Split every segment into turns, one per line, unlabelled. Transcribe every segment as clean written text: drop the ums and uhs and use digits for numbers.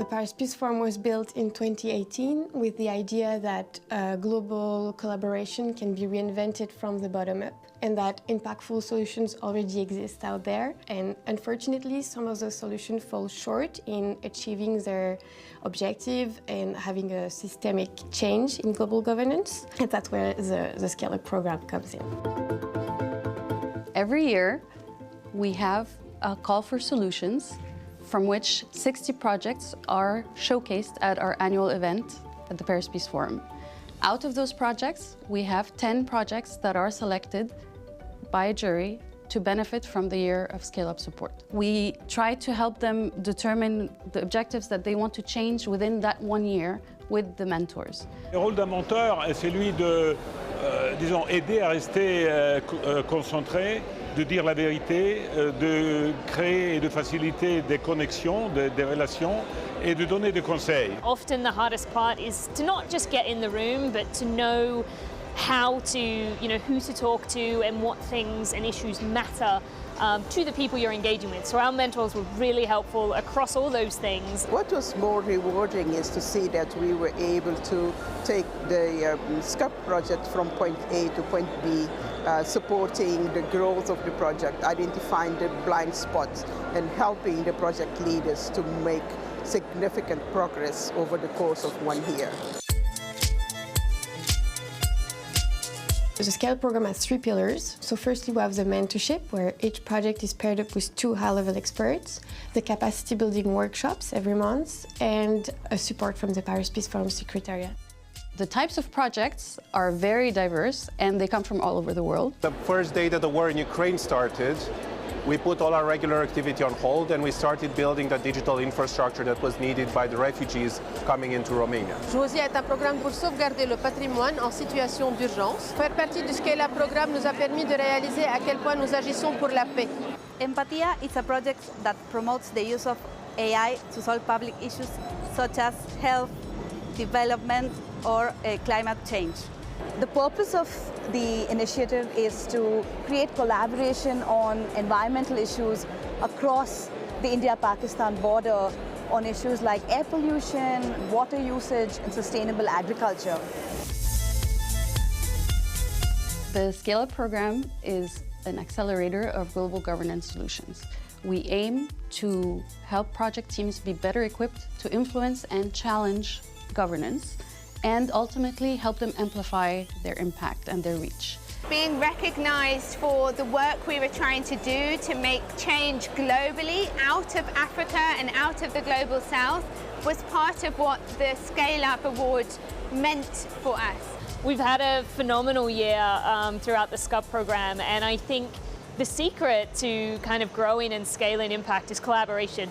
The Paris Peace Forum was built in 2018 with the idea that global collaboration can be reinvented from the bottom up, and that impactful solutions already exist out there. And unfortunately, some of those solutions fall short in achieving their objective and having a systemic change in global governance. And that's where the Scale-up program comes in.
Every year, we have a call for solutions from which 60 projects are showcased at our annual event at the Paris Peace Forum. Out of those projects, we have 10 projects that are selected by a jury to benefit from the year of Scale-up support. We try to help them determine the objectives that they want to change within that 1 year with the mentors.
Le rôle d'un mentor est celui de, disons, aider à rester concentré, de dire la vérité, de créer et de faciliter des connexions, des relations, et de donner des conseils.
Often the hardest part is to not just get in the room, but to know how to, who to talk to and what things and issues matter to the people you're engaging with. So our mentors were really helpful across all those things.
What was more rewarding is to see that we were able to take the SCUP project from point A to point B, supporting the growth of the project, identifying the blind spots, and helping the project leaders to make significant progress over the course of 1 year.
The Scale program has 3 pillars. So firstly, we have the mentorship, where each project is paired up with 2 high-level experts, the capacity building workshops every month, and a support from the Paris Peace Forum Secretariat.
The types of projects are very diverse and they come from all over the world.
The first day that the war in Ukraine started, we put all our regular activity on hold and we started building the digital infrastructure that was needed by the refugees coming into Romania.
Josia est un programme pour sauvegarder le patrimoine en situation d'urgence. Faire partie du Scale-up programme nous a permis de réaliser à quel point nous agissons pour la paix.
Empatia is a project that promotes the use of AI to solve public issues such as health, development, or climate change.
The purpose of the initiative is to create collaboration on environmental issues across the India-Pakistan border on issues like air pollution, water usage, and sustainable agriculture.
The Scale-up program is an accelerator of global governance solutions. We aim to help project teams be better equipped to influence and challenge governance, and ultimately help them amplify their impact and their reach.
Being recognized for the work we were trying to do to make change globally out of Africa and out of the global south was part of what the Scale-up Award meant for us.
We've had a phenomenal year throughout the SCUP program, and I think the secret to kind of growing and scaling impact is collaboration.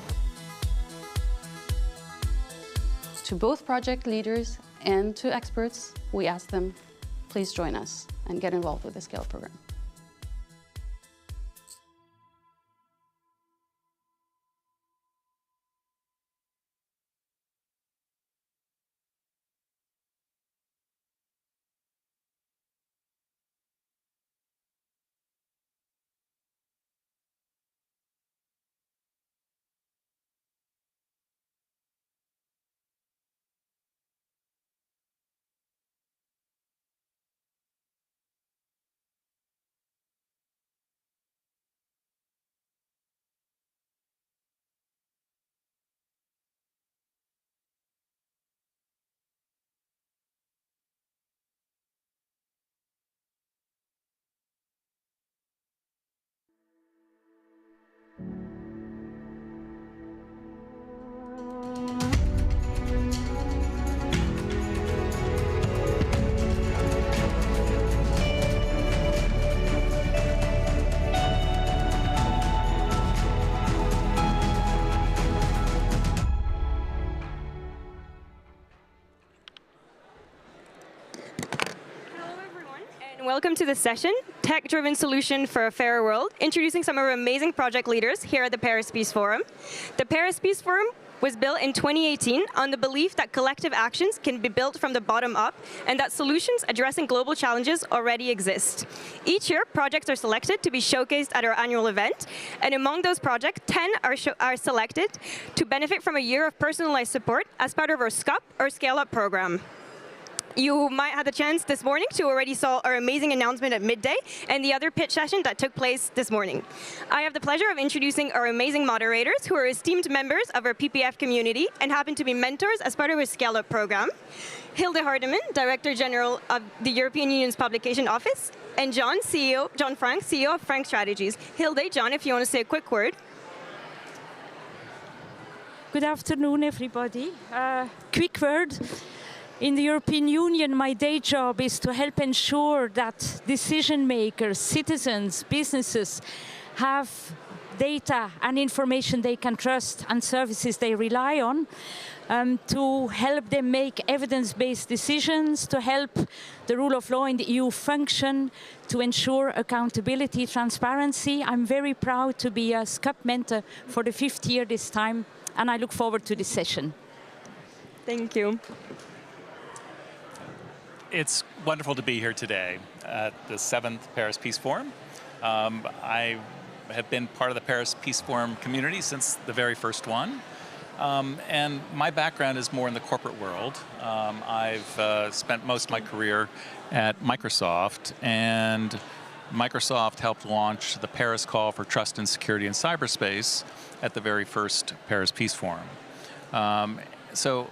To both project leaders and to experts, we ask them, please join us and get involved with the Scale program.
Welcome to this session, Tech-Driven Solution for a Fairer World, introducing some of our amazing project leaders here at the Paris Peace Forum. The Paris Peace Forum was built in 2018 on the belief that collective actions can be built from the bottom up and that solutions addressing global challenges already exist. Each year, projects are selected to be showcased at our annual event, and among those projects, 10 are selected to benefit from a year of personalized support as part of our SCUP or Scale Up program. You might have the chance this morning to already saw our amazing announcement at midday and the other pitch session that took place this morning. I have the pleasure of introducing our amazing moderators who are esteemed members of our PPF community and happen to be mentors as part of our Scale Up program. Hilde Hardeman, Director General of the European Union's Publication Office, and John Frank, CEO of Frank Strategies. Hilde, John, if you want to say a quick word.
Good afternoon, everybody. Quick word. In the European Union, my day job is to help ensure that decision makers, citizens, businesses have data and information they can trust and services they rely on, to help them make evidence-based decisions, to help the rule of law in the EU function, to ensure accountability, transparency. I'm very proud to be a SCUP mentor for the 5th year this time, and I look forward to this session.
Thank you.
It's wonderful to be here today at the 7th Paris Peace Forum. I have been part of the Paris Peace Forum community since the very first one. And my background is more in the corporate world. I've spent most of my career at Microsoft, and Microsoft helped launch the Paris Call for Trust and Security in Cyberspace at the very first Paris Peace Forum. So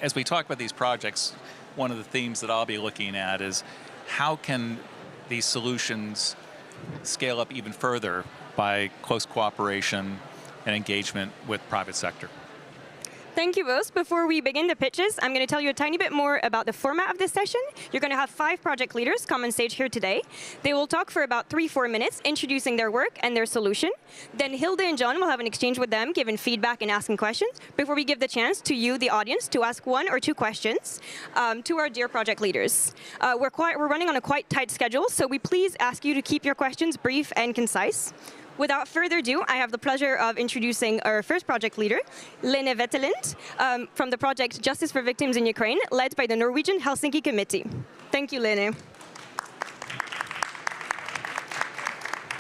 as we talk about these projects, one of the themes that I'll be looking at is how can these solutions scale up even further by close cooperation and engagement with private sector.
Thank you both. Before we begin the pitches, I'm going to tell you a tiny bit more about the format of this session. You're going to have 5 project leaders come on stage here today. They will talk for about 3-4 minutes, introducing their work and their solution. Then Hilde and John will have an exchange with them, giving feedback and asking questions, before we give the chance to you, the audience, to ask 1 or 2 questions to our dear project leaders. We're running on a quite tight schedule, so we please ask you to keep your questions brief and concise. Without further ado, I have the pleasure of introducing our first project leader, Lene Wetteland, from the project Justice for Victims in Ukraine, led by the Norwegian Helsinki Committee. Thank you, Lene.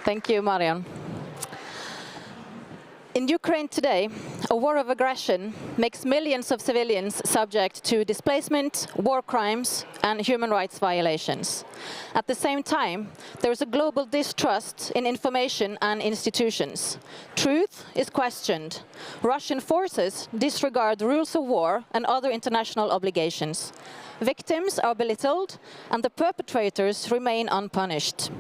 Thank you, Marion. In Ukraine today, a war of aggression makes millions of civilians subject to displacement, war crimes, and human rights violations. At the same time, there is a global distrust in information and institutions. Truth is questioned. Russian forces disregard rules of war and other international obligations. Victims are belittled, and the perpetrators remain unpunished.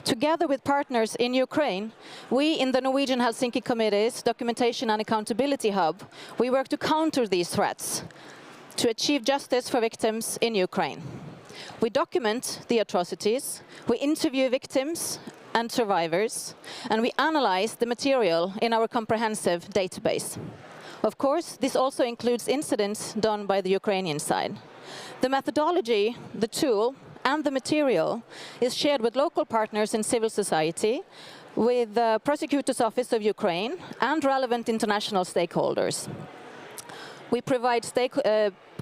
Together with partners in Ukraine, we in the Norwegian Helsinki Committee's Documentation and Accountability Hub, we work to counter these threats, to achieve justice for victims in Ukraine. We document the atrocities, we interview victims and survivors, and we analyze the material in our comprehensive database. Of course, this also includes incidents done by the Ukrainian side. The methodology, the tool, and the material is shared with local partners in civil society, with the Prosecutor's Office of Ukraine, and relevant international stakeholders. We provide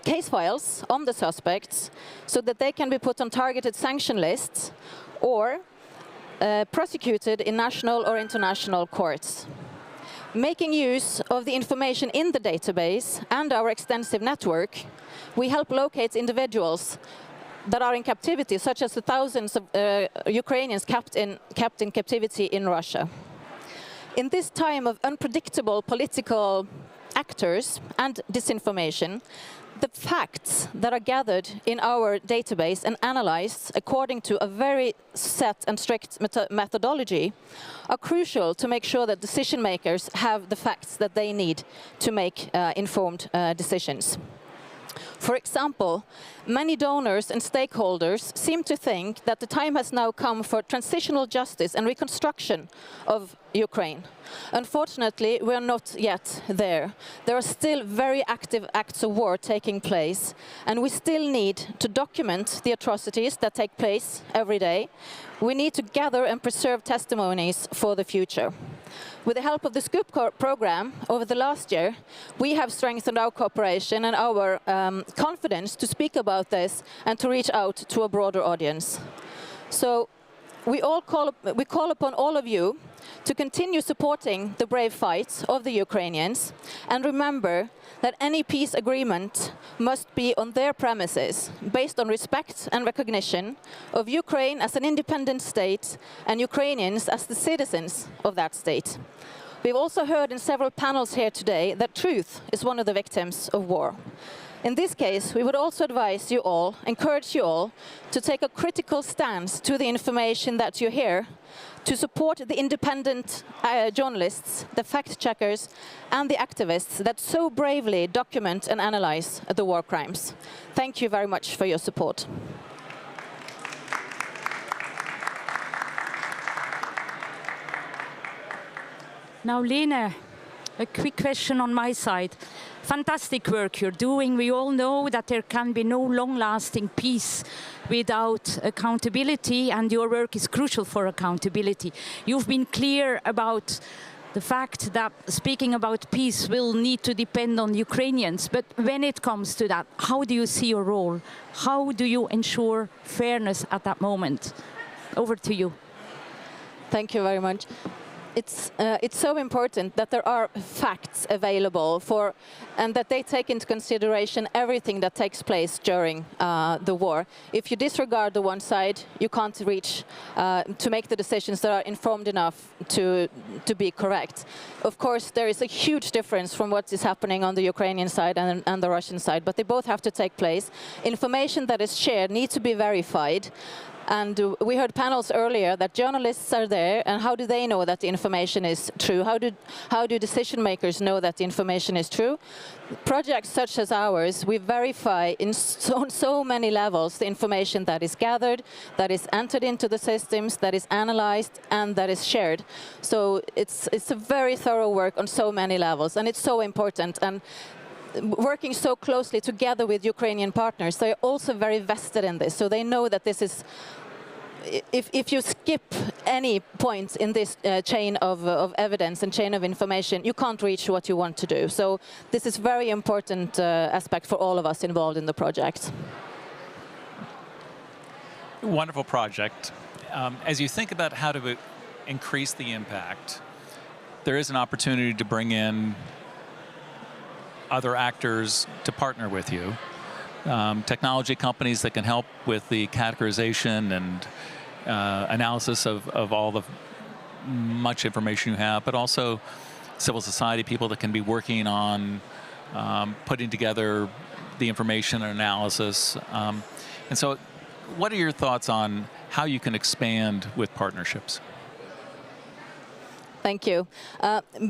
case files on the suspects so that they can be put on targeted sanction lists or prosecuted in national or international courts. Making use of the information in the database and our extensive network, we help locate individuals that are in captivity, such as the thousands of Ukrainians kept in captivity in Russia. In this time of unpredictable political actors and disinformation, the facts that are gathered in our database and analyzed according to a very set and strict methodology are crucial to make sure that decision makers have the facts that they need to make informed decisions. For example, many donors and stakeholders seem to think that the time has now come for transitional justice and reconstruction of Ukraine. Unfortunately, we are not yet there. There are still very active acts of war taking place, and we still need to document the atrocities that take place every day. We need to gather and preserve testimonies for the future. With the help of the Scoop program over the last year, we have strengthened our cooperation and our confidence to speak about this and to reach out to a broader audience. So we call upon all of you to continue supporting the brave fight of the Ukrainians, and remember that any peace agreement must be on their premises, based on respect and recognition of Ukraine as an independent state and Ukrainians as the citizens of that state. We've also heard in several panels here today that truth is one of the victims of war. In this case, we would also advise you all, encourage you all, to take a critical stance to the information that you hear, to support the independent journalists, the fact-checkers, and the activists that so bravely document and analyze the war crimes. Thank you very much for your support.
Now, Lene, a quick question on my side. Fantastic work you're doing. We all know that there can be no long-lasting peace without accountability, and your work is crucial for accountability. You've been clear about the fact that speaking about peace will need to depend on Ukrainians. But when it comes to that, how do you see your role? How do you ensure fairness at that moment? Over to you.
Thank you very much. It's so important that there are facts available and that they take into consideration everything that takes place during the war. If you disregard the one side, you can't reach to make the decisions that are informed enough to be correct. Of course, there is a huge difference from what is happening on the Ukrainian side and the Russian side, but they both have to take place. Information that is shared needs to be verified. And we heard panels earlier that journalists are there, and how do they know that the information is true? How do decision makers know that the information is true? Projects such as ours, we verify on so many levels the information that is gathered, that is entered into the systems, that is analyzed, and that is shared. So it's a very thorough work on so many levels, and it's so important. And working so closely together with Ukrainian partners, they're also very vested in this. So they know that this is, if you skip any point in this chain of evidence and chain of information, you can't reach what you want to do. So this is a very important aspect for all of us involved in the project.
Wonderful project. As you think about how to increase the impact, there is an opportunity to bring in other actors to partner with you. Technology companies that can help with the categorization and analysis of all the much information you have, but also civil society people that can be working on putting together the information and analysis. And so what are your thoughts on how you can expand with partnerships?
Thank you.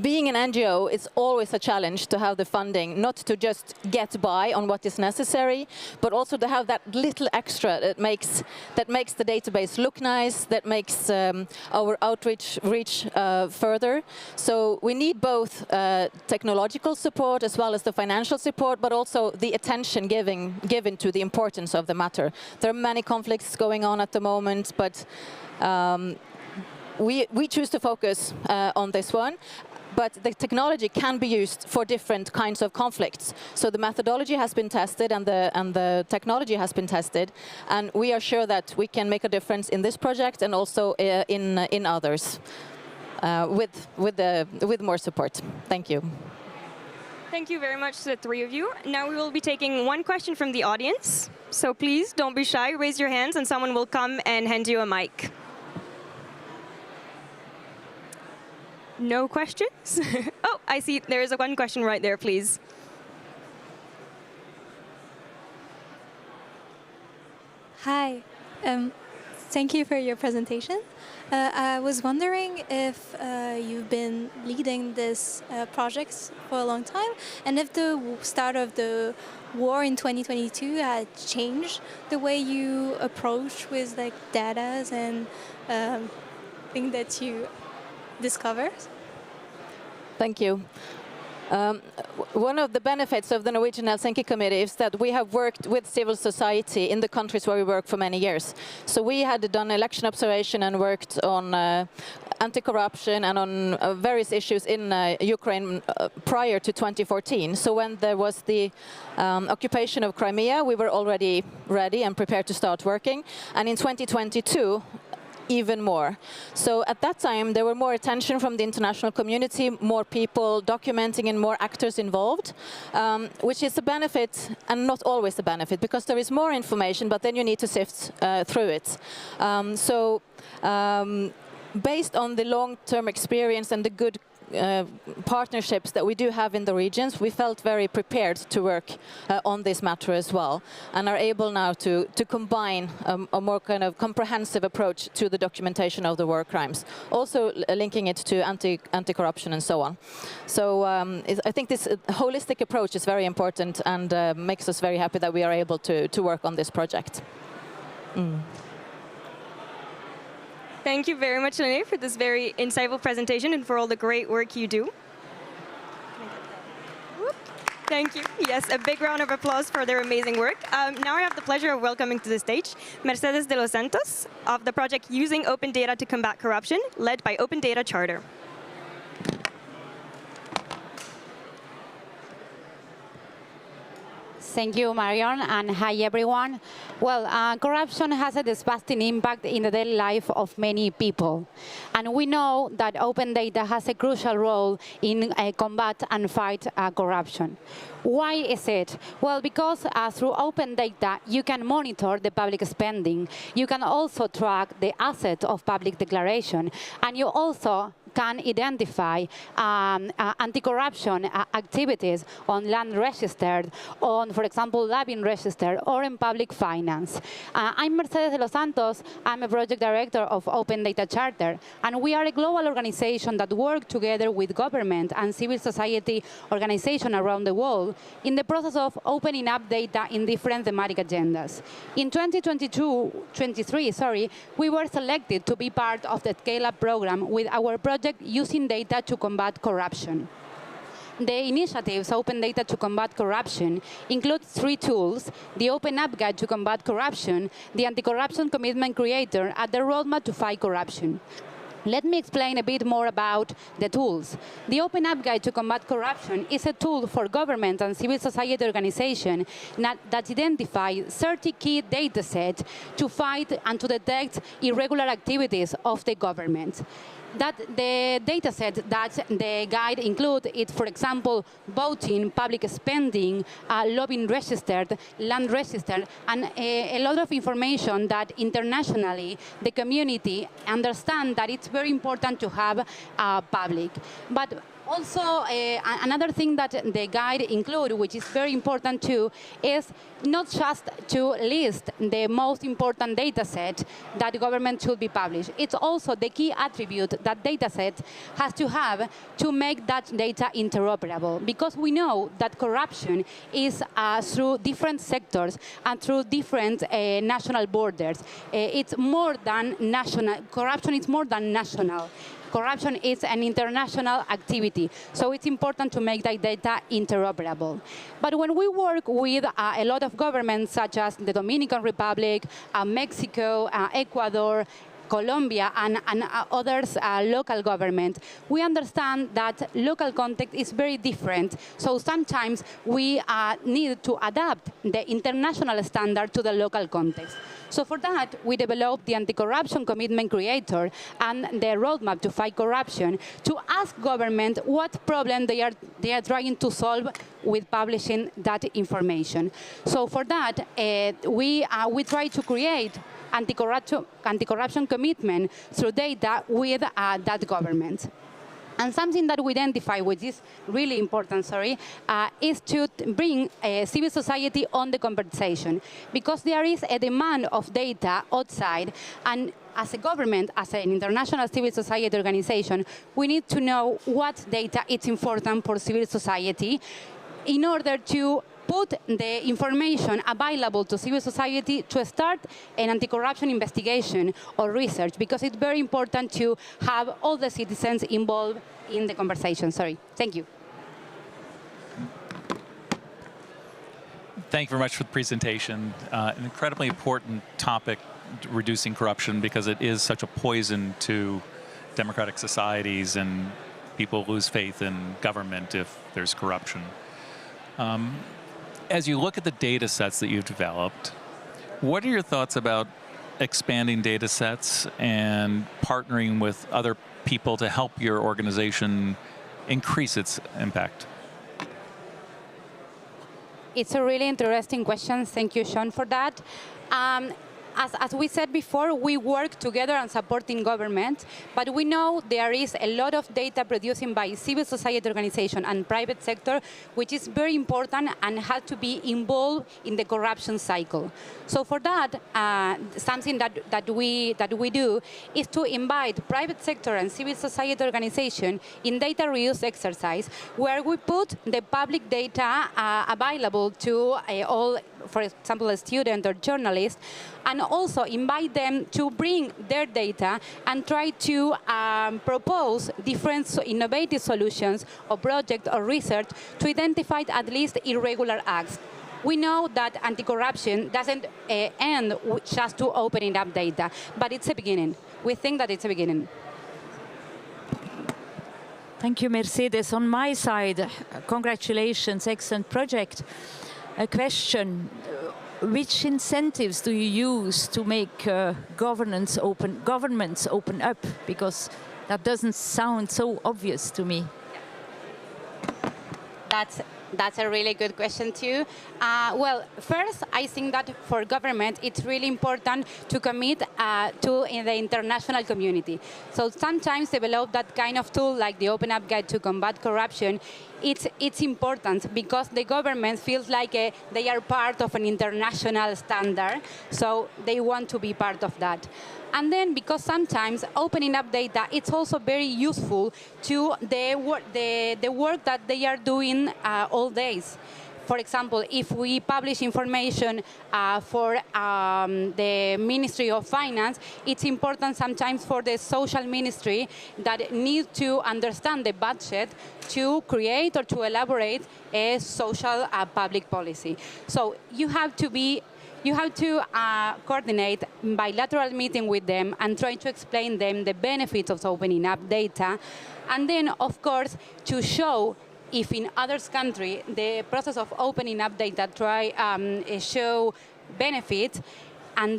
Being an NGO, it's always a challenge to have the funding, not to just get by on what is necessary, but also to have that little extra that makes the database look nice, that makes our outreach reach further. So we need both technological support as well as the financial support, but also the attention given to the importance of the matter. There are many conflicts going on at the moment, but we choose to focus on this one, but the technology can be used for different kinds of conflicts. So the methodology has been tested and the technology has been tested, and we are sure that we can make a difference in this project and also in others with more support. Thank you.
Thank you very much to the three of you. Now we will be taking one question from the audience. So please don't be shy, raise your hands and someone will come and hand you a mic. No questions? Oh, I see there is one question right there, please.
Hi, thank you for your presentation. I was wondering if you've been leading this project for a long time, and if the start of the war in 2022 had changed the way you approach with like data and things that you discover?
Thank you. One of the benefits of the Norwegian Helsinki Committee is that we have worked with civil society in the countries where we work for many years. So we had done election observation and worked on anti-corruption and on various issues in Ukraine prior to 2014. So when there was the occupation of Crimea, we were already ready and prepared to start working. And in 2022, even more. So at that time, there were more attention from the international community, more people documenting and more actors involved, which is a benefit and not always a benefit, because there is more information, but then you need to sift through it. Based on the long-term experience and the good partnerships that we do have in the regions, we felt very prepared to work on this matter as well, and are able now to combine a more kind of comprehensive approach to the documentation of the war crimes, also linking it to anti-corruption and so on. So I think this holistic approach is very important and makes us very happy that we are able to work on this project.
Thank you very much, Lene, for this very insightful presentation and for all the great work you do. Thank you. Yes, a big round of applause for their amazing work. Now I have the pleasure of welcoming to the stage Mercedes de los Santos of the project Using Open Data to Combat Corruption, led by Open Data Charter.
Thank you, Marion, and hi, everyone. Well, corruption has a devastating impact in the daily life of many people. And we know that open data has a crucial role in combat and fight corruption. Why is it? Well, because through open data, you can monitor the public spending. You can also track the asset of public declaration. And you also can identify anti-corruption activities on land registered, on, for example, lobbying registered, or in public finance. I'm Mercedes de los Santos. I'm a project director of Open Data Charter, and we are a global organization that works together with government and civil society organizations around the world in the process of opening up data in different thematic agendas. In 2023, we were selected to be part of the Scale-up program with our project Using Data to Combat Corruption. The initiatives Open Data to Combat Corruption includes 3 tools: the Open Up Guide to Combat Corruption, the Anti-Corruption Commitment Creator, and the Roadmap to Fight Corruption. Let me explain a bit more about the tools. The Open Up Guide to Combat Corruption is a tool for government and civil society organizations that identify 30 key data sets to fight and to detect irregular activities of the government. That the data set that the guide includes is, for example, voting, public spending, lobbying registered, land registered, and a lot of information that internationally the community understands that it's very important to have public. But also, another thing that the guide includes, which is very important too, is not just to list the most important data set that government should be published. It's also the key attribute that data set has to have to make that data interoperable. Because we know that corruption is through different sectors and through different national borders. It's more than national. Corruption is more than national. Corruption is an international activity, so it's important to make that data interoperable. But when we work with a lot of governments, such as the Dominican Republic, Mexico, Ecuador, Colombia, and others, local government, we understand that local context is very different. So sometimes we need to adapt the international standard to the local context. So for that, we developed the Anti-Corruption Commitment Creator and the Roadmap to Fight Corruption to ask government what problem they are trying to solve with publishing that information. So for that, we try to create anti-corruption commitment through data with that government. And something that we identify, which is really important, is to bring civil society on the conversation, because there is a demand of data outside, and as a government, as an international civil society organization, we need to know what data is important for civil society in order to put the information available to civil society to start an anti-corruption investigation or research, because it's very important to have all the citizens involved in the conversation. Thank you.
Thank you very much for the presentation. An incredibly important topic, reducing corruption, because it is such a poison to democratic societies, and people lose faith in government if there's corruption. As you look at the data sets that you've developed, what are your thoughts about expanding data sets and partnering with other people to help your organization increase its impact?
It's a really interesting question. Thank you, Sean, for that. As we said before, we work together on supporting government, but we know there is a lot of data produced by civil society organization and private sector, which is very important and has to be involved in the corruption cycle. So for that, something that we do is to invite private sector and civil society organization in data reuse exercise, where we put the public data available to all, for example, a student or journalist, and also invite them to bring their data and try to propose different innovative solutions or projects or research to identify at least irregular acts. We know that anti-corruption doesn't end just to opening up data, but it's a beginning. We think that it's a beginning.
Thank you, Mercedes. On my side, congratulations, excellent project. A question. Which incentives do you use to make governments open up? Because that doesn't sound so obvious to me.
That's a really good question too. Well, first, I think that for government, it's really important to commit to in the international community. So sometimes develop that kind of tool like the Open Up Guide to combat corruption. It's important because the government feels like they are part of an international standard, so they want to be part of that. And then because sometimes opening up data, it's also very useful to the work that they are doing all days. For example, if we publish information for the Ministry of Finance, it's important sometimes for the social ministry that need to understand the budget to create or to elaborate a social public policy. So you have to coordinate bilateral meeting with them and try to explain them the benefits of opening up data. And then, of course, to show if in other countries the process of opening up data show benefits, and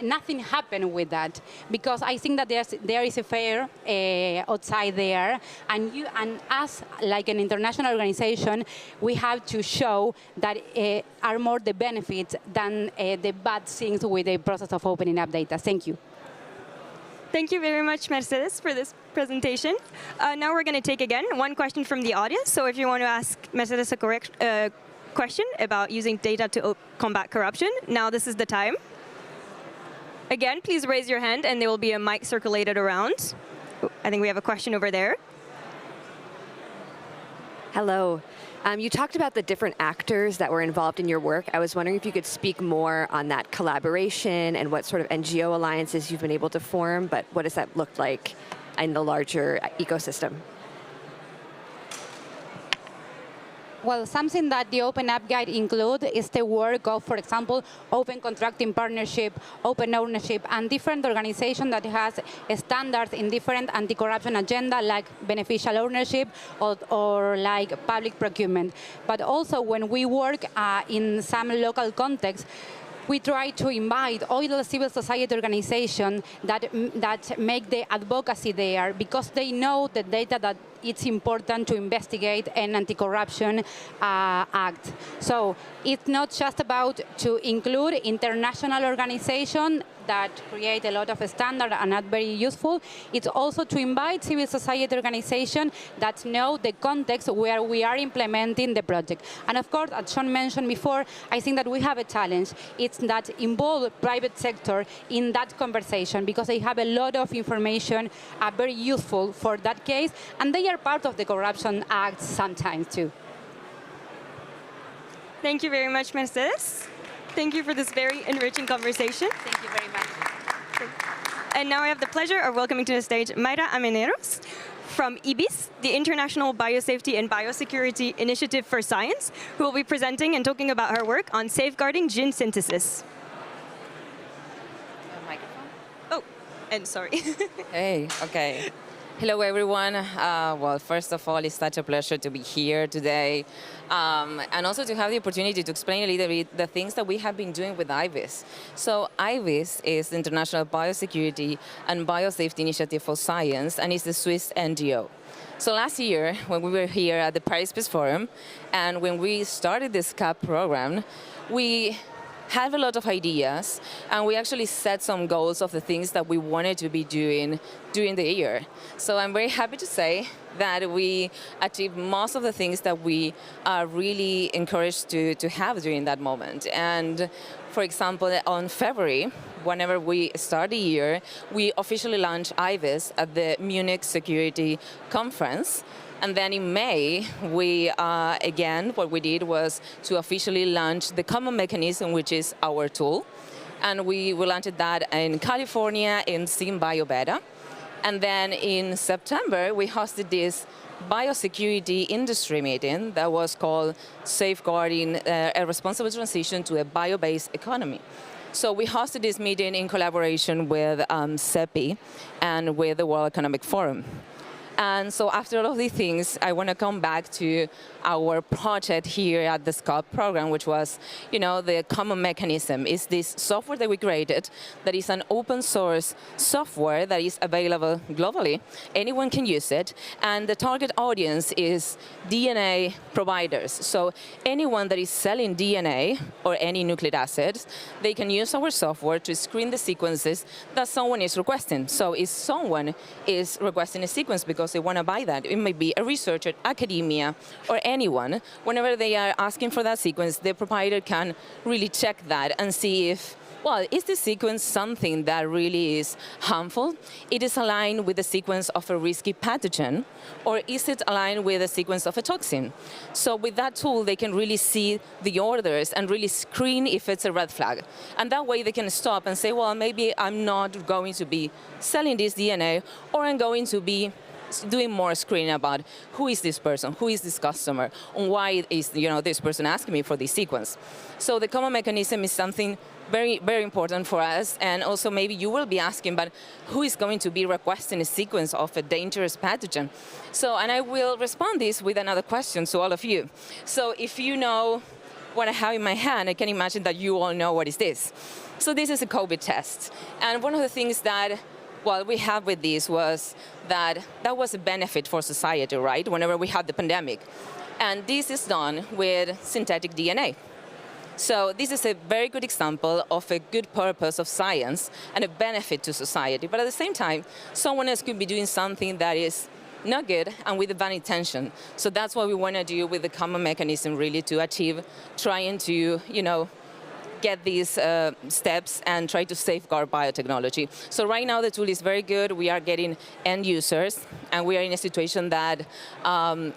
nothing happened with that, because I think that there is a fair outside there, and us like an international organization, we have to show that are more the benefits than the bad things with the process of opening up data. Thank you.
Thank you very much, Mercedes, for this presentation. Now we're going to take again one question from the audience. So if you want to ask Mercedes a question about using data to combat corruption, now this is the time. Again, please raise your hand and there will be a mic circulated around. I think we have a question over there.
Hello. You talked about the different actors that were involved in your work. I was wondering if you could speak more on that collaboration and what sort of NGO alliances you've been able to form, but what does that look like in the larger ecosystem?
Well, something that the Open Up Guide includes is the work of, for example, open contracting partnership, open ownership, and different organizations that has standards in different anti-corruption agenda, like beneficial ownership or like public procurement. But also when we work in some local contexts, we try to invite all the civil society organizations that make the advocacy there, because they know the data that it's important to investigate an anti-corruption act. So it's not just about to include international organizations that create a lot of standards and are very useful. It's also to invite civil society organizations that know the context where we are implementing the project. And of course, as Sean mentioned before, I think that we have a challenge. It's that involve private sector in that conversation, because they have a lot of information very useful for that case, and they are part of the Corruption Act sometimes too.
Thank you very much, Mercedes. Thank you for this very enriching conversation.
Thank you very much.
And now I have the pleasure of welcoming to the stage Mayra Ameneros from IBIS, the International Biosafety and Biosecurity Initiative for Science, who will be presenting and talking about her work on safeguarding gene synthesis. Oh, and sorry.
Hey, okay. Hello, everyone. Well, first of all, it's such a pleasure to be here today, and also to have the opportunity to explain a little bit the things that we have been doing with IBIS. So IBIS is the International Biosecurity and Biosafety Initiative for Science, and it's a Swiss NGO. So last year, when we were here at the Paris Peace Forum, and when we started this CAP program, we have a lot of ideas, and we actually set some goals of the things that we wanted to be doing during the year. So I'm very happy to say that we achieved most of the things that we are really encouraged to have during that moment. And for example, on February, whenever we start the year, we officially launched IBIS at the Munich Security Conference. And then in May, we, again, what we did was to officially launch the common mechanism, which is our tool. And we launched that in California in SynBioBeta. And then in September, we hosted this biosecurity industry meeting that was called Safeguarding a Responsible Transition to a Bio-Based Economy. So we hosted this meeting in collaboration with CEPI and with the World Economic Forum. And so after all of these things, I want to come back to our project here at the SCOP program, which was, the common mechanism. Is this software that we created that is an open source software that is available globally. Anyone can use it. And the target audience is DNA providers. So anyone that is selling DNA or any nucleic acids, they can use our software to screen the sequences that someone is requesting. So if someone is requesting a sequence because they want to buy that, it may be a researcher, academia, or anyone. Whenever they are asking for that sequence, the provider can really check that and see if, well, is the sequence something that really is harmful? It is aligned with the sequence of a risky pathogen, or is it aligned with the sequence of a toxin? So with that tool, they can really see the orders and really screen if it's a red flag. And that way they can stop and say, well, maybe I'm not going to be selling this DNA, or I'm going to be doing more screening about who is this person, who is this customer, and why is this person asking me for this sequence. So the common mechanism is something very, very important for us. And also maybe you will be asking, but who is going to be requesting a sequence of a dangerous pathogen? So, and I will respond this with another question to all of you. So if you know what I have in my hand, I can imagine that you all know what is this. So this is a COVID test. And one of the things that we have with this was that was a benefit for society, right? Whenever we had the pandemic. And this is done with synthetic DNA. So this is a very good example of a good purpose of science and a benefit to society. But at the same time, someone else could be doing something that is not good and with a bad intention. So that's what we want to do with the common mechanism, really, to achieve trying to, get these steps and try to safeguard biotechnology. So right now the tool is very good. We are getting end users, and we are in a situation that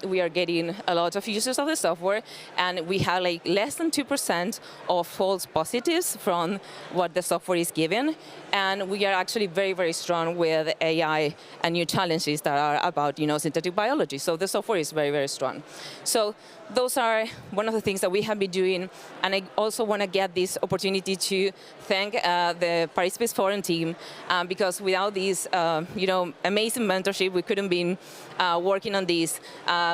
we are getting a lot of users of the software, and we have less than 2% of false positives from what the software is given. And we are actually very, very strong with AI and new challenges that are about synthetic biology. So the software is very, very strong. So those are one of the things that we have been doing. And I also want to get this opportunity to thank the Paris Peace Forum team, because without this amazing mentorship, we couldn't be working on this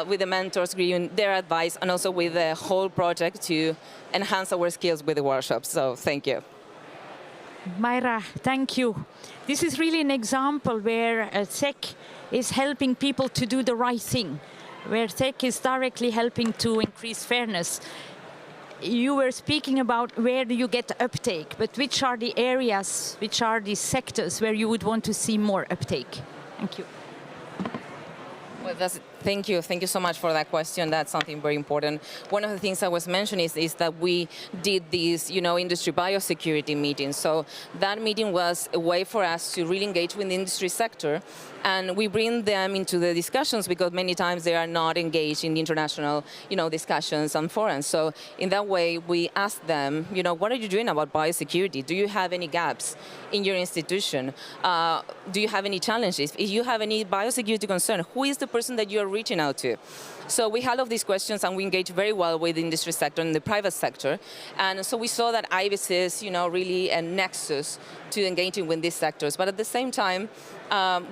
with the mentors, giving their advice, and also with the whole project to enhance our skills with the workshops. So thank you.
Mayra, thank you. This is really an example where tech is helping people to do the right thing, where tech is directly helping to increase fairness. You were speaking about where do you get uptake, but which are the areas, which are the sectors where you would want to see more uptake? Thank you.
Well, Thank you so much for that question. That's something very important. One of the things I was mentioning is that we did these, industry biosecurity meetings. So that meeting was a way for us to really engage with the industry sector, and we bring them into the discussions because many times they are not engaged in the international, discussions and forums. So in that way, we ask them, what are you doing about biosecurity? Do you have any gaps in your institution? Do you have any challenges? If you have any biosecurity concern, who is the person that you are reaching out to? So we had all of these questions, and we engage very well with the industry sector and the private sector. And so we saw that IBIS is, really a nexus to engaging with these sectors. But at the same time,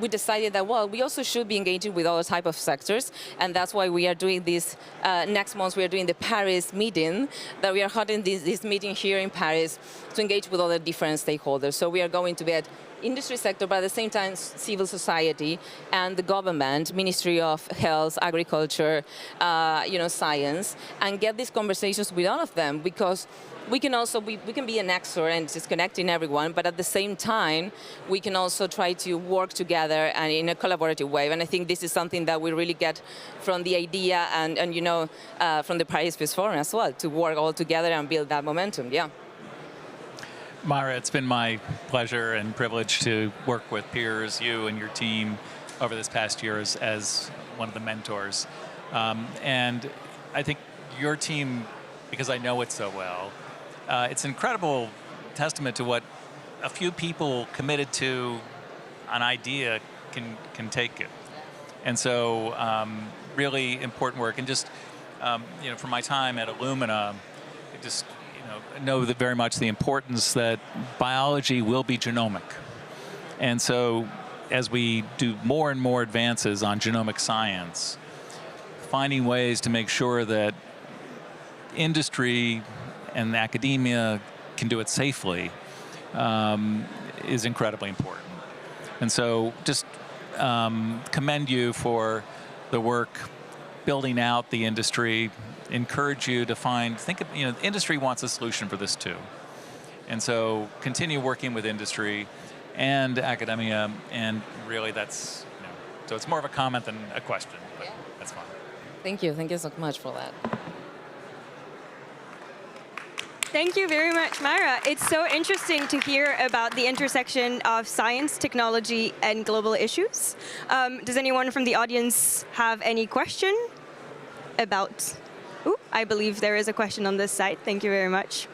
we decided that, well, we also should be engaging with other type of sectors. And that's why we are doing this, next month we are doing the Paris meeting, that we are holding this meeting here in Paris to engage with other different stakeholders. So we are going to be at industry sector, but at the same time, civil society and the government, Ministry of Health, Agriculture, Science, and get these conversations with all of them, because we can also we can be an actor and just connecting everyone, but at the same time, we can also try to work together and in a collaborative way. And I think this is something that we really get from the idea and from the Paris Peace Forum as well, to work all together and build that momentum. Yeah.
Myra, it's been my pleasure and privilege to work with peers, you and your team, over this past year as one of the mentors. And I think your team, because I know it so well, it's an incredible testament to what a few people committed to an idea can take it. And so really important work. And just, from my time at Illumina, just know that very much the importance that biology will be genomic. And so as we do more and more advances on genomic science, finding ways to make sure that industry and academia can do it safely is incredibly important. And so just commend you for the work building out the industry. Encourage you to the industry wants a solution for this too. And so continue working with industry and academia, and really that's, so it's more of a comment than a question, but that's fine.
Thank you so much for that.
Thank you very much, Myra. It's so interesting to hear about the intersection of science, technology, and global issues. Does anyone from the audience have any question about? Ooh, I believe there is a question on this side. Thank you very much.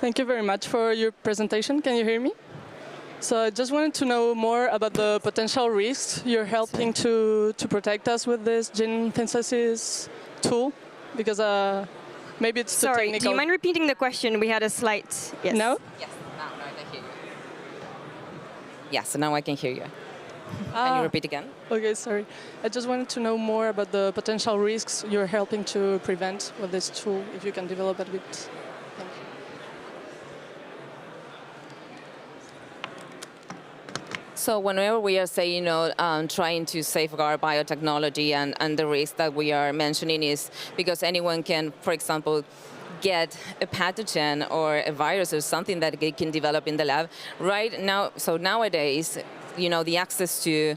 Thank you very much for your presentation. Can you hear me? So I just wanted to know more about the potential risks you're helping to protect us with this gene synthesis tool, because maybe it's too technical.
Sorry, do you mind repeating the question? We had a slight, yes.
No?
Yes, now I can hear you. Yes, now I can hear you. Can you repeat again?
Okay, sorry. I just wanted to know more about the potential risks you're helping to prevent with this tool, if you can develop a bit. Thank you.
So whenever we are saying, trying to safeguard biotechnology and the risk that we are mentioning is because anyone can, for example, get a pathogen or a virus or something that they can develop in the lab right now. So nowadays, the access to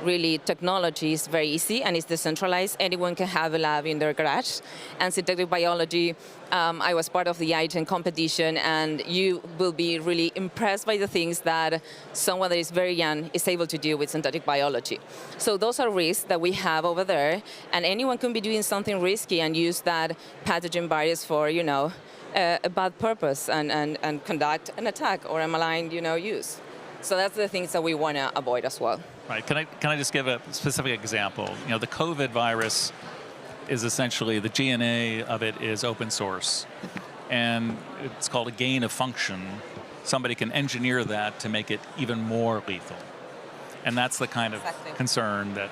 really technology is very easy and it's decentralized. Anyone can have a lab in their garage. And synthetic biology, I was part of the iGen competition, and you will be really impressed by the things that someone that is very young is able to do with synthetic biology. So those are risks that we have over there, and anyone can be doing something risky and use that pathogen virus for, a bad purpose and conduct an attack or a malign, use. So that's the things that we want to avoid as well.
Right. Can I just give a specific example? The COVID virus is essentially, the GNA of it is open source, and it's called a gain of function. Somebody can engineer that to make it even more lethal, and that's the kind of concern that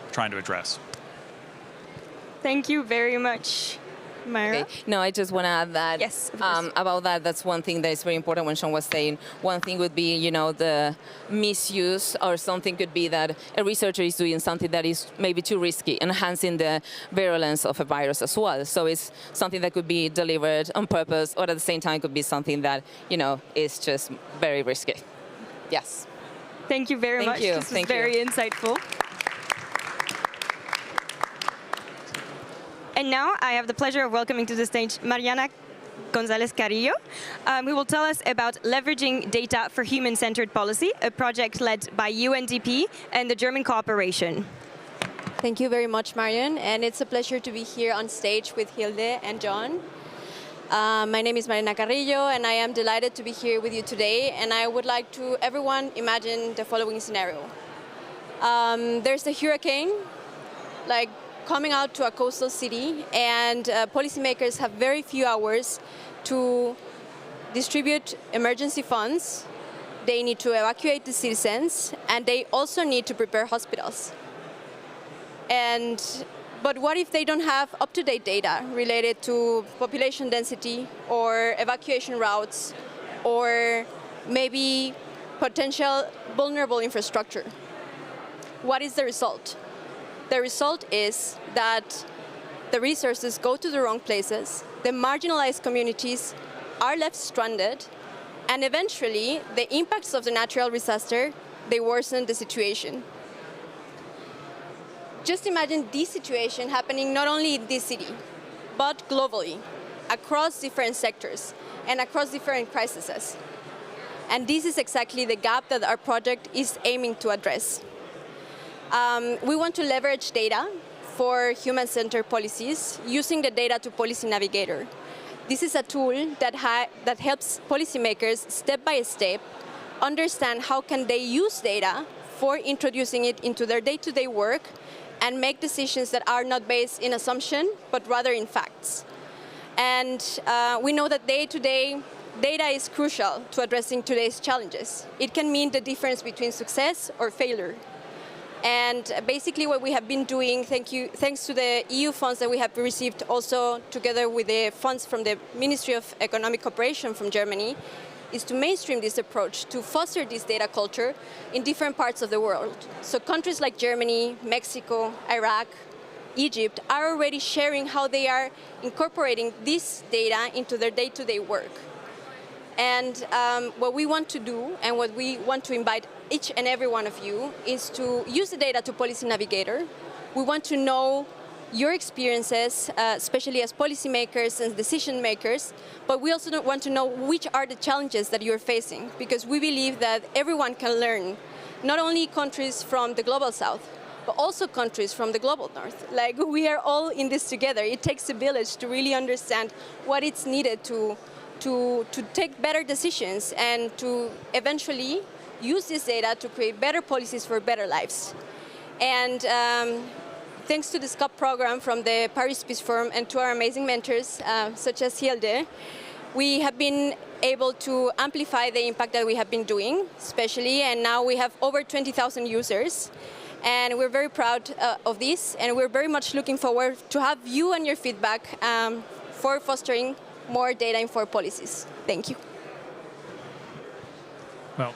we're trying to address.
Thank you very much. Myra?
Okay. No, I just want to add that
yes,
about that. That's one thing that is very important when Sean was saying. One thing would be, the misuse, or something could be that a researcher is doing something that is maybe too risky, enhancing the virulence of a virus as well. So it's something that could be delivered on purpose, or at the same time could be something that, is just very risky. Yes.
Thank you very much.
Thank you.
This was very insightful. And now I have the pleasure of welcoming to the stage Mariana González Carrillo, who will tell us about leveraging data for human-centered policy, a project led by UNDP and the German cooperation.
Thank you very much, Marion, and it's a pleasure to be here on stage with Hilde and John. My name is Mariana Carrillo, and I am delighted to be here with you today, and I would like to everyone imagine the following scenario. There's a hurricane, coming out to a coastal city, and policymakers have very few hours to distribute emergency funds. They need to evacuate the citizens, and they also need to prepare hospitals. But what if they don't have up-to-date data related to population density or evacuation routes or maybe potential vulnerable infrastructure? What is the result? The result is that the resources go to the wrong places, the marginalized communities are left stranded, and eventually the impacts of the natural disaster, they worsen the situation. Just imagine this situation happening not only in this city, but globally, across different sectors and across different crises. And this is exactly the gap that our project is aiming to address. We want to leverage data for human-centered policies using the Data to Policy Navigator. This is a tool that helps policymakers step by step understand how can they use data for introducing it into their day-to-day work and make decisions that are not based in assumption, but rather in facts. And we know that day-to-day data is crucial to addressing today's challenges. It can mean the difference between success or failure. And basically what we have been doing, thanks to the EU funds that we have received also together with the funds from the Ministry of Economic Cooperation from Germany, is to mainstream this approach to foster this data culture in different parts of the world. So countries like Germany, Mexico, Iraq, Egypt are already sharing how they are incorporating this data into their day-to-day work. And what we want to do and what we want to invite each and every one of you is to use the Data to Policy Navigator. We want to know your experiences, especially as policymakers and decision makers, but we also want to know which are the challenges that you're facing, because we believe that everyone can learn, not only countries from the global south, but also countries from the global north. Like, we are all in this together. It takes a village to really understand what it's needed to take better decisions and to eventually use this data to create better policies for better lives. And thanks to the SCOP program from the Paris Peace Forum and to our amazing mentors, such as Hilde, we have been able to amplify the impact that we have been doing, especially, and now we have over 20,000 users. And we're very proud of this, and we're very much looking forward to have you and your feedback for fostering more data-informed policies. Thank you.
Well,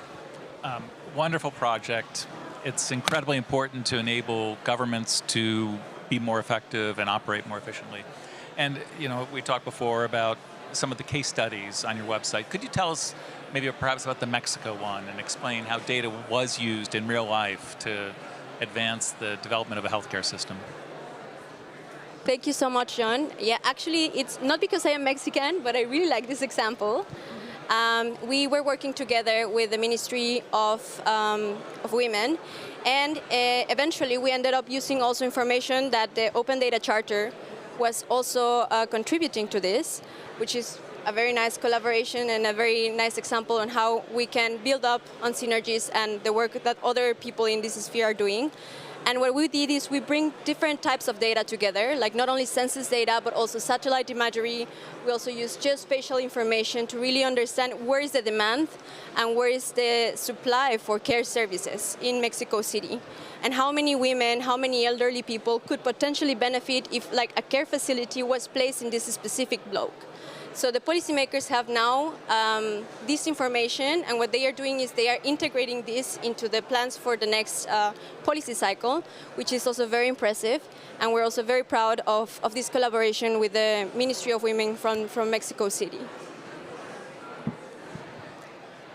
wonderful project. It's incredibly important to enable governments to be more effective and operate more efficiently. And, we talked before about some of the case studies on your website. Could you tell us maybe perhaps about the Mexico one and explain how data was used in real life to advance the development of a healthcare system?
Thank you so much, John. Yeah, actually, it's not because I am Mexican, but I really like this example. We were working together with the Ministry of Women, and eventually we ended up using also information that the Open Data Charter was also contributing to this, which is a very nice collaboration and a very nice example on how we can build up on synergies and the work that other people in this sphere are doing. And what we did is we bring different types of data together, like not only census data, but also satellite imagery. We also use geospatial information to really understand where is the demand and where is the supply for care services in Mexico City. And how many women, how many elderly people could potentially benefit if like a care facility was placed in this specific block. So the policymakers have now this information, and what they are doing is they are integrating this into the plans for the next policy cycle, which is also very impressive. And we're also very proud of this collaboration with the Ministry of Women from Mexico City.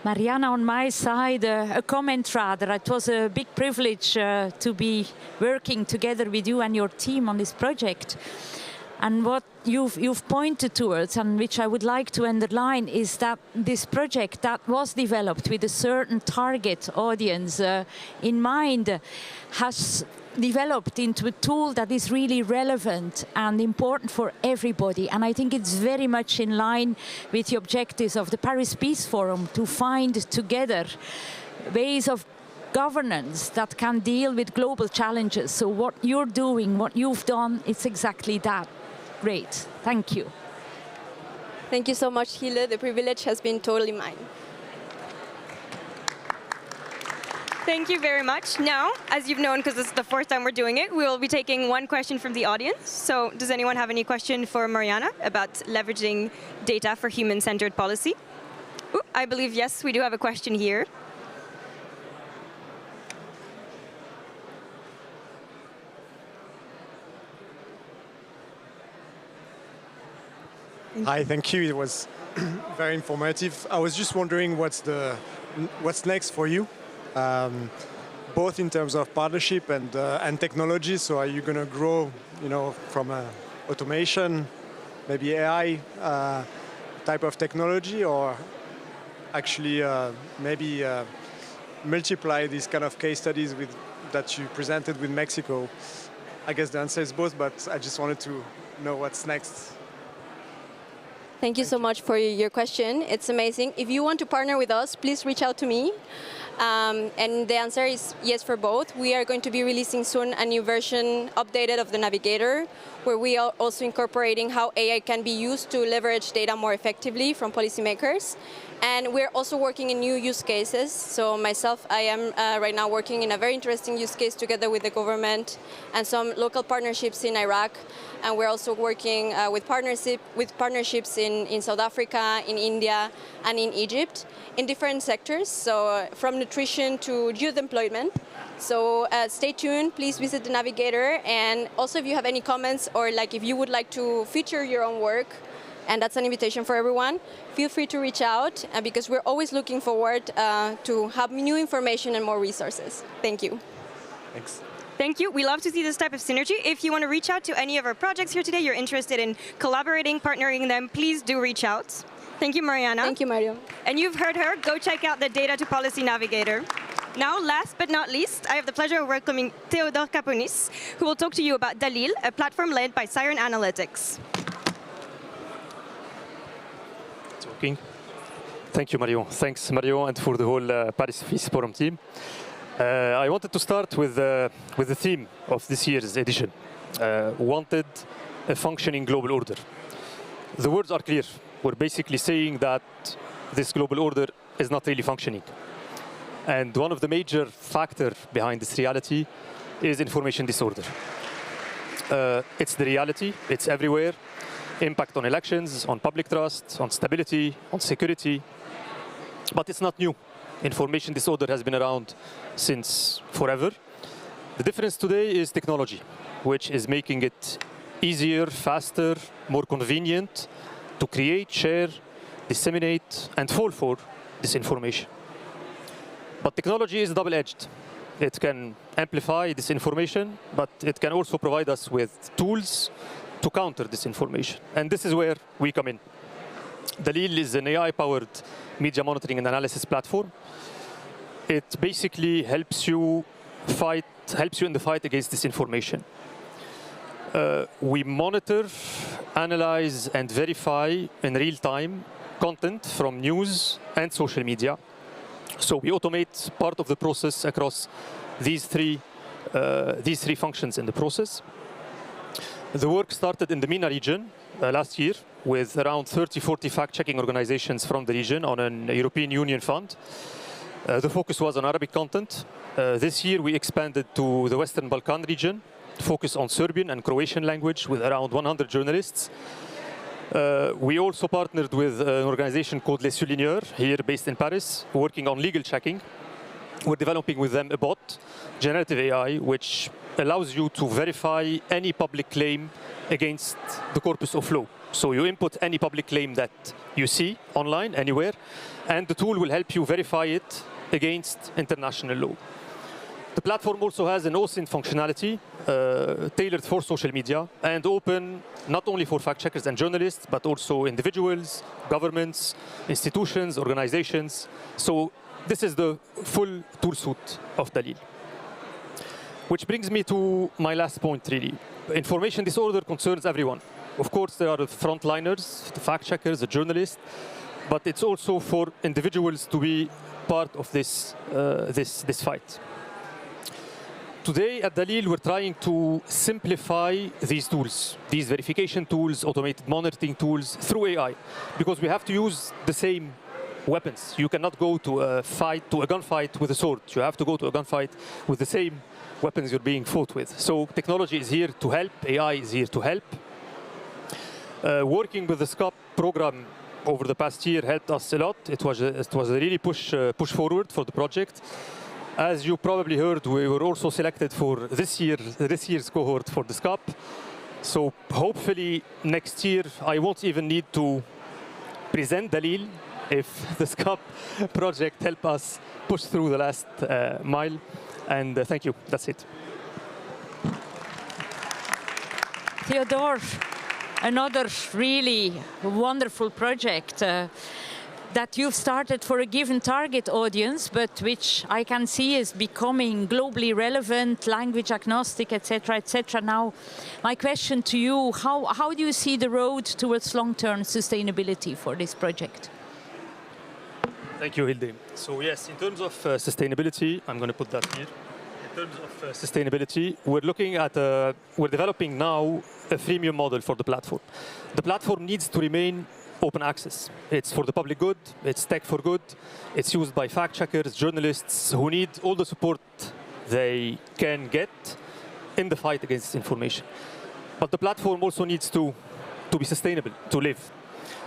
Mariana, on my side, a comment rather. It was a big privilege to be working together with you and your team on this project. And what you've pointed towards, and which I would like to underline, is that this project that was developed with a certain target audience in mind has developed into a tool that is really relevant and important for everybody. And I think it's very much in line with the objectives of the Paris Peace Forum to find together ways of governance that can deal with global challenges. So what you're doing, what you've done, it's exactly that. Great. Thank you.
Thank you so much, Hile. The privilege has been totally mine.
Thank you very much. Now, as you've known, because this is the fourth time we're doing it, we will be taking one question from the audience. So does anyone have any question for Mariana about leveraging data for human-centered policy? Ooh, I believe, yes, we do have a question here.
Hi, thank you. It was very informative. I was just wondering what's next for you, both in terms of partnership and technology. So, are you going to grow, from automation, maybe AI type of technology, or actually maybe multiply these kind of case studies that you presented with Mexico? I guess the answer is both, but I just wanted to know what's next.
Thank you so much for your question. It's amazing. If you want to partner with us, please reach out to me. And the answer is yes for both. We are going to be releasing soon a new version updated of the Navigator, where we are also incorporating how AI can be used to leverage data more effectively from policymakers. And we're also working in new use cases. So myself, I am right now working in a very interesting use case together with the government and some local partnerships in Iraq. And we're also working with partnerships in South Africa, in India, and in Egypt in different sectors. So from nutrition to youth employment. So stay tuned, please visit the Navigator. And also if you have any comments or if you would like to feature your own work, and that's an invitation for everyone, feel free to reach out because we're always looking forward to have new information and more resources. Thank you.
Thanks.
Thank you. We love to see this type of synergy. If you want to reach out to any of our projects here today, you're interested in collaborating, partnering them, please do reach out. Thank you, Mariana.
Thank you, Mario.
And you've heard her. Go check out the Data to Policy Navigator. Now, last but not least, I have the pleasure of welcoming Theodore Caponis, who will talk to you about Dalil, a platform led by Siren Analytics.
Thank you, Mario. Thanks, Mario, and for the whole Paris Peace Forum team. I wanted to start with the theme of this year's edition. Wanted a functioning global order. The words are clear. We're basically saying that this global order is not really functioning. And one of the major factors behind this reality is information disorder. It's the reality. It's everywhere. Impact on elections, on public trust, on stability, on security. But it's not new. Information disorder has been around since forever. The difference today is technology, which is making it easier, faster, more convenient to create, share, disseminate, and fall for disinformation. But technology is double-edged. It can amplify disinformation, but it can also provide us with tools to counter disinformation. And this is where we come in. Dalil is an AI-powered media monitoring and analysis platform. It basically helps you in the fight against disinformation. We monitor, analyze, and verify in real time content from news and social media. So we automate part of the process across these three these three functions in the process. The work started in the MENA region last year with around 30-40 fact-checking organizations from the region on an European Union fund. The focus was on Arabic content. This year we expanded to the Western Balkan region, focus on Serbian and Croatian language with around 100 journalists. We also partnered with an organization called Les Souligneurs, here based in Paris, working on legal checking. We're developing with them a bot, generative AI, which allows you to verify any public claim against the corpus of law. So you input any public claim that you see online, anywhere, and the tool will help you verify it against international law. The platform also has an OSINT functionality tailored for social media and open not only for fact checkers and journalists, but also individuals, governments, institutions, organizations. So this is the full tool suite of Dalil. Which brings me to my last point, really. Information disorder concerns everyone. Of course, there are the frontliners, the fact checkers, the journalists, but it's also for individuals to be part of this fight. Today at Dalil, we're trying to simplify these tools, these verification tools, automated monitoring tools through AI, because we have to use the same weapons. You cannot go to a gunfight with a sword. You have to go to a gunfight with the same weapons you're being fought with. So technology is here to help, AI is here to help. Working with the SCOP program over the past year helped us a lot. It was a really push forward for the project. As you probably heard, we were also selected for this year's cohort for the SCOP. So hopefully next year I won't even need to present Dalil if the SCOP project help us push through the last mile. And thank you. That's it.
Theodore, another really wonderful project that you've started for a given target audience, but which I can see is becoming globally relevant, language agnostic, etc., etc. Now, my question to you, how do you see the road towards long-term sustainability for this project?
Thank you, Hilde. So yes, in terms of sustainability, I'm going to put that here. In terms of sustainability, we're developing now a freemium model for the platform. The platform needs to remain open access. It's for the public good, it's tech for good, it's used by fact checkers, journalists who need all the support they can get in the fight against disinformation. But the platform also needs to be sustainable, to live.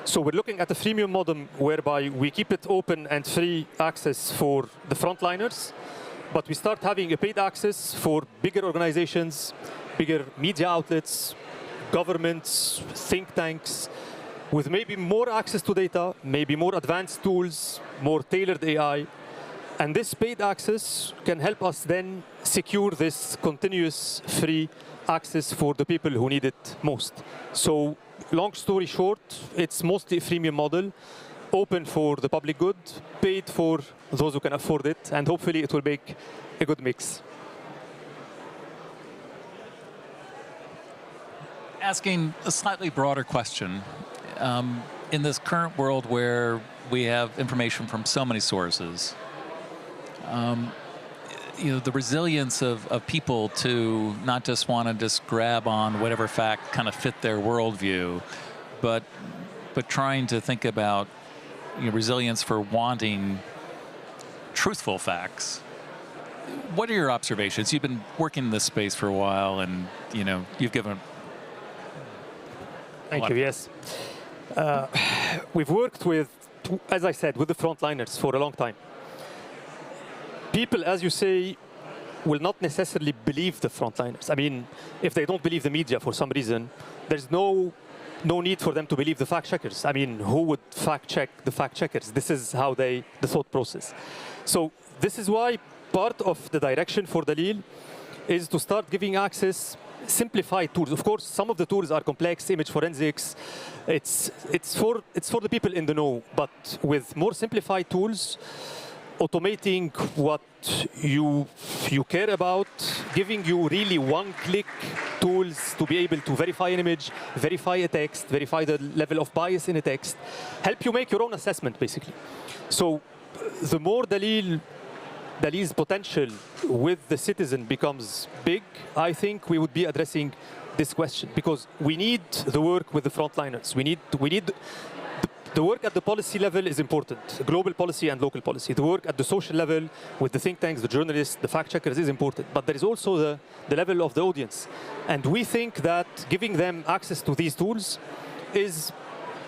So we're looking at a freemium model whereby we keep it open and free access for the frontliners, but we start having a paid access for bigger organizations, bigger media outlets, governments, think tanks, with maybe more access to data, maybe more advanced tools, more tailored AI. And this paid access can help us then secure this continuous free access for the people who need it most. So long story short, it's mostly a freemium model, open for the public good, paid for those who can afford it, and hopefully it will make a good mix.
Asking a slightly broader question, in this current world where we have information from so many sources, the resilience of people to not just want to just grab on whatever fact kind of fit their worldview, but trying to think about resilience for wanting truthful facts. What are your observations? You've been working in this space for a while, and you've given.
Thank you. Yes. We've worked with, as I said, with the frontliners for a long time. People, as you say, will not necessarily believe the frontliners. I mean, if they don't believe the media for some reason, there's no need for them to believe the fact checkers. I mean, who would fact check the fact checkers? This is how the thought process. So this is why part of the direction for Dalil is to start giving access simplified tools. Of course, some of the tools are complex, image forensics. It's for the people in the know, but with more simplified tools, automating what you care about, giving you really one-click tools to be able to verify an image, verify a text, verify the level of bias in a text, help you make your own assessment, basically. So the more Dalil Dali's potential with the citizen becomes big, I think we would be addressing this question, because we need the work with the frontliners. We need the work at the policy level is important, global policy and local policy. The work at the social level with the think tanks, the journalists, the fact checkers is important. But there is also the level of the audience. And we think that giving them access to these tools is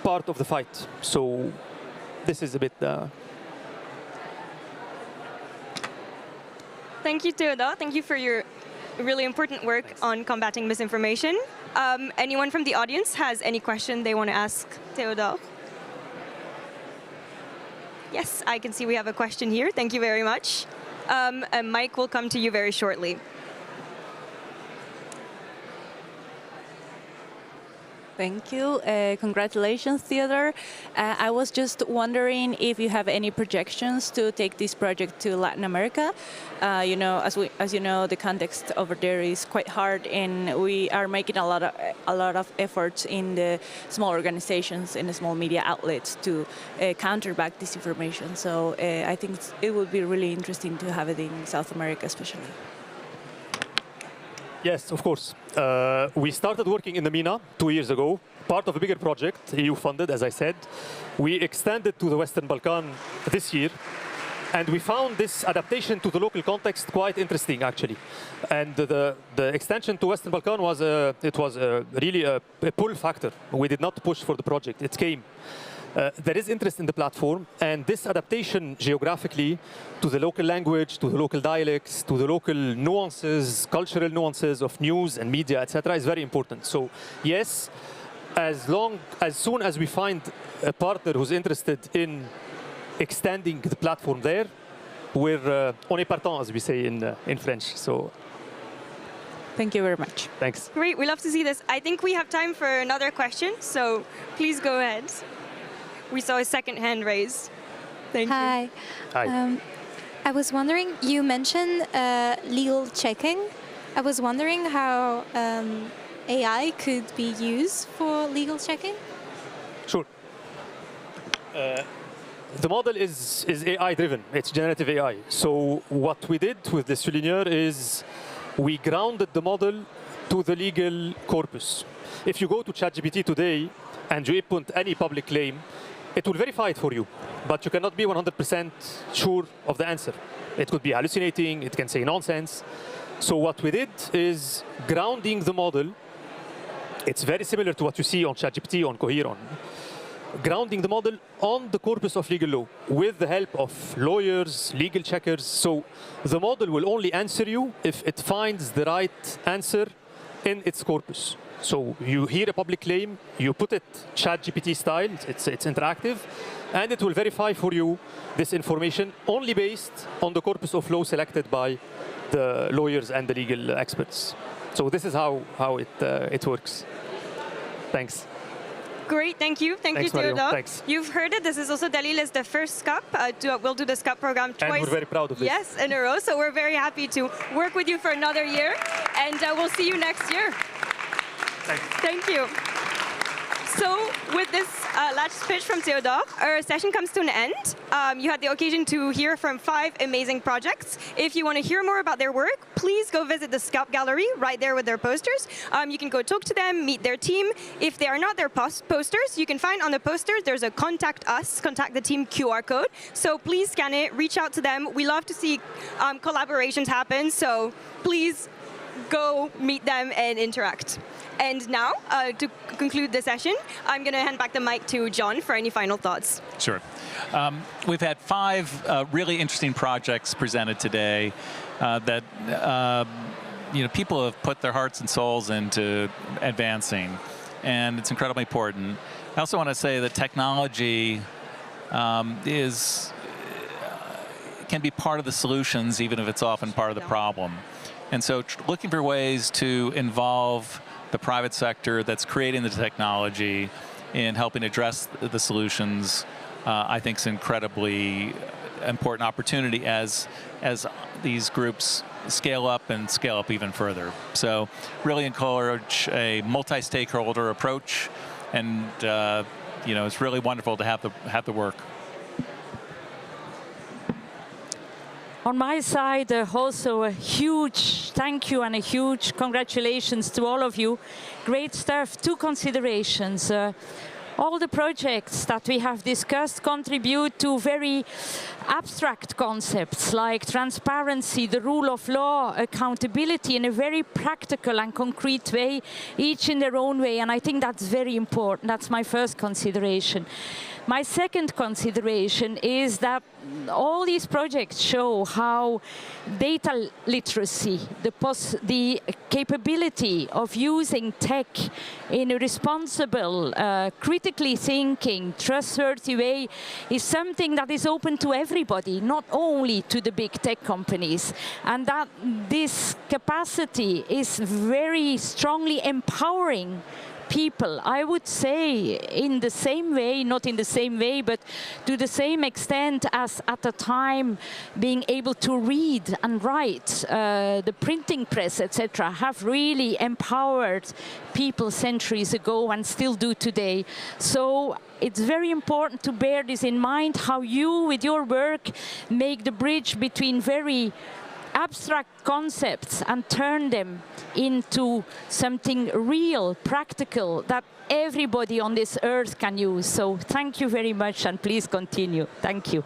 part of the fight. So this is a bit...
Thank you, Theodore. Thank you for your really important work on combating misinformation. Anyone from the audience has any question they want to ask Theodore? Yes, I can see we have a question here. Thank you very much. And Mike will come to you very shortly.
Thank you. Congratulations, Theodore. I was just wondering if you have any projections to take this project to Latin America. You know, as you know, the context over there is quite hard, and we are making a lot of efforts in the small organizations and the small media outlets to counterback disinformation. So I think it would be really interesting to have it in South America, especially.
Yes, of course. We started working in the MENA 2 years ago, part of a bigger project, EU-funded, as I said. We extended to the Western Balkan this year, and we found this adaptation to the local context quite interesting, actually. And the extension to Western Balkan was really a pull factor. We did not push for the project; it came. There is interest in the platform, and this adaptation geographically to the local language, to the local dialects, to the local nuances, cultural nuances of news and media, etc., is very important. So yes, as soon as we find a partner who's interested in extending the platform there, we're on est partant, as we say in French. So.
Thank you very much.
Thanks.
Great, we love to see this. I think we have time for another question, so please go ahead. We saw a second hand raised. Thank you.
Hi.
Hi.
I was wondering, you mentioned legal checking. I was wondering how AI could be used for legal checking.
Sure. The model is AI-driven. It's generative AI. So what we did with the Souligneur is we grounded the model to the legal corpus. If you go to ChatGPT today and you input any public claim, it will verify it for you, but you cannot be 100% sure of the answer. It could be hallucinating, it can say nonsense. So what we did is grounding the model. It's very similar to what you see on ChatGPT, on Cohere, grounding the model on the corpus of legal law with the help of lawyers, legal checkers. So the model will only answer you if it finds the right answer in its corpus. So you hear a public claim, you put it ChatGPT style, it's interactive, and it will verify for you this information only based on the corpus of law selected by the lawyers and the legal experts. So this is how it works. Thanks.
Great, thank you. Thanks, you, Theodore.
Thanks.
You've heard it. This is also Dalil is the first SCUP. We'll do the SCUP program twice.
And we're very proud of this.
Yes, in a row. So we're very happy to work with you for another year. And we'll see you next year. Thank you. So with this last speech from Theodore, our session comes to an end. You had the occasion to hear from 5 amazing projects. If you want to hear more about their work, please go visit the SCUP gallery right there with their posters. You can go talk to them, meet their team. If they are not their posters, you can find on the posters there's a contact us, contact the team QR code. So please scan it, reach out to them. We love to see collaborations happen. So please go meet them and interact. And now, to conclude the session, I'm going to hand back the mic to John for any final thoughts.
Sure. We've had 5 really interesting projects presented today that people have put their hearts and souls into advancing, and it's incredibly important. I also want to say that technology can be part of the solutions, even if it's often part of the problem. And so looking for ways to involve the private sector that's creating the technology in helping address the solutions, I think is an incredibly important opportunity as these groups scale up and scale up even further. So really encourage a multi-stakeholder approach, and it's really wonderful to have the work.
On my side, also a huge thank you and a huge congratulations to all of you. Great stuff. Two considerations. All the projects that we have discussed contribute to very abstract concepts like transparency, the rule of law, accountability in a very practical and concrete way, each in their own way, and I think that's very important. That's my first consideration. My second consideration is that all these projects show how data literacy, the capability of using tech in a responsible, critically thinking, trustworthy way is something that is open to everybody, not only to the big tech companies. And that this capacity is very strongly empowering people, I would say, in the same way, not in the same way, but to the same extent as at the time being able to read and write, the printing press, etc., have really empowered people centuries ago and still do today. So it's very important to bear this in mind, how you, with your work, make the bridge between very abstract concepts and turn them into something real, practical, that everybody on this earth can use. So thank you very much, and please continue. Thank you.